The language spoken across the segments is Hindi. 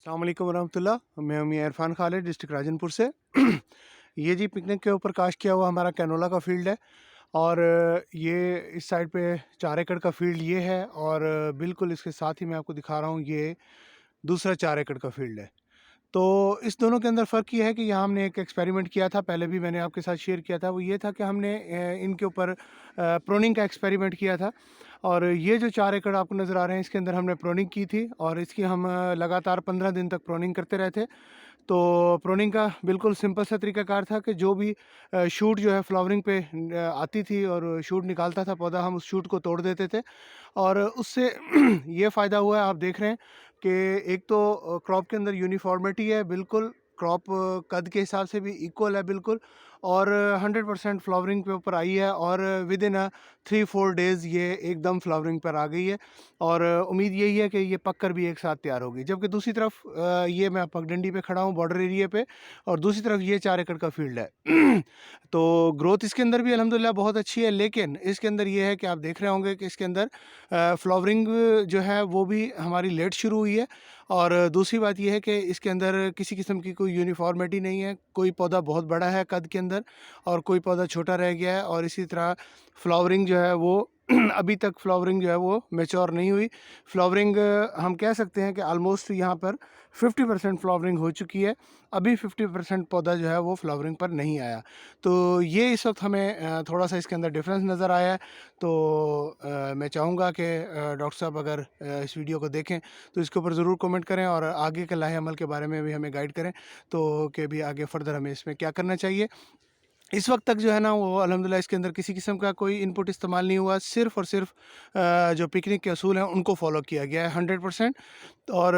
अस्सलाम वालेकुम वरहमतुल्लाह। मैं मियां इरफान खालिद, डिस्ट्रिक्ट राजनपुर से। ये जी पिकनिक के ऊपर काश किया हुआ हमारा कैनोला का फील्ड है। और ये इस साइड पे 4 एकड़ का फील्ड ये है, और बिल्कुल इसके साथ ही मैं आपको दिखा रहा हूँ, ये दूसरा 4 एकड़ का फील्ड है। तो इस दोनों के अंदर फ़र्क ये है कि यहाँ हमने एक एक्सपेरिमेंट किया था, पहले भी मैंने आपके साथ शेयर किया था। वो ये था कि हमने इनके ऊपर प्रोनिंग का एक्सपेरिमेंट किया था। और ये जो 4 एकड़ आपको नज़र आ रहे हैं, इसके अंदर हमने प्रोनिंग की थी, और इसकी हम लगातार 15 दिन तक प्रोनिंग करते रहे थे। तो प्रोनिंग का बिल्कुल सिंपल सा तरीकाकार था कि जो भी शूट जो है फ्लावरिंग पे आती थी और शूट निकालता था पौधा, हम उस शूट को तोड़ देते थे। और उससे ये फ़ायदा हुआ है, आप देख रहे हैं कि एक तो क्रॉप के अंदर यूनिफॉर्मिटी है, बिल्कुल क्रॉप कद के हिसाब से भी इक्वल है बिल्कुल। और 100% फ्लावरिंग पे ऊपर आई है, और विद इन 3-4 डेज़ ये एकदम फ्लावरिंग पर आ गई है। और उम्मीद यही है कि ये पककर भी एक साथ तैयार होगी। जबकि दूसरी तरफ ये मैं पगडंडी पे खड़ा हूँ, बॉर्डर एरिया पे, और दूसरी तरफ ये 4 एकड़ का फील्ड है। तो ग्रोथ इसके अंदर भी अल्हम्दुलिल्लाह बहुत अच्छी है, लेकिन इसके अंदर ये है कि आप देख रहे होंगे कि इसके अंदर फ्लावरिंग जो है वो भी हमारी लेट शुरू हुई है। और दूसरी बात ये है कि इसके अंदर किसी किस्म की कोई यूनिफॉर्मिटी नहीं है, कोई पौधा बहुत बड़ा है कद के अंदर, और कोई पौधा छोटा रह गया है। और इसी तरह फ्लावरिंग जो है वो अभी तक फ्लावरिंग जो है वो मैच्योर नहीं हुई। फ्लावरिंग हम कह सकते हैं कि ऑलमोस्ट यहाँ पर 50% फ्लावरिंग हो चुकी है। अभी 50% पौधा जो है वो फ्लावरिंग पर नहीं आया। तो ये इस वक्त हमें थोड़ा सा इसके अंदर डिफरेंस नज़र आया है। तो मैं चाहूँगा कि डॉक्टर साहब अगर इस वीडियो को देखें तो इसके ऊपर ज़रूर कमेंट करें, और आगे के लाहे अमल के बारे में भी हमें गाइड करें, तो कि भी आगे फर्दर हमें इसमें क्या करना चाहिए। इस वक्त तक जो है ना वो अल्हम्दुलिल्लाह इसके अंदर किसी किस्म का कोई इनपुट इस्तेमाल नहीं हुआ, सिर्फ़ और सिर्फ जो पिकनिक के असूल हैं उनको फॉलो किया गया है 100%। और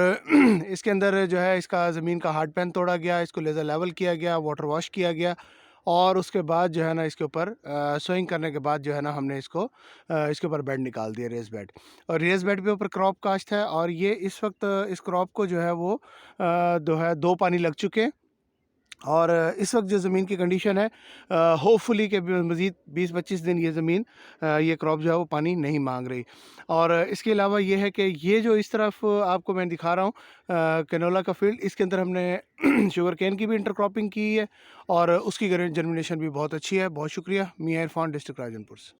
इसके अंदर जो है इसका ज़मीन का हार्ड पैन तोड़ा गया, इसको लेज़र लेवल किया गया, वाटर वॉश किया गया, और उसके बाद जो है ना इसके ऊपर सोइंग करने के बाद जो है ना हमने इसको इसके ऊपर बेड निकाल दिया, रेज़ बेड। और रेज़ बेड पे ऊपर क्रॉप काश्त है, और ये इस वक्त इस क्रॉप को जो है वो जो है 2 पानी लग चुके हैं। और इस वक्त जो ज़मीन की कंडीशन है, होपफुली कि मज़ीद 20-25 दिन ये ज़मीन ये क्रॉप जो है वो पानी नहीं मांग रही। और इसके अलावा ये है कि ये जो इस तरफ आपको मैं दिखा रहा हूँ कैनोला का फील्ड, इसके अंदर हमने शुगर केन की भी इंटरक्रॉपिंग की है, और उसकी जर्मिनेशन भी बहुत अच्छी है। बहुत शुक्रिया। मियां इरफान, डिस्ट्रिक्ट राजनपुर से।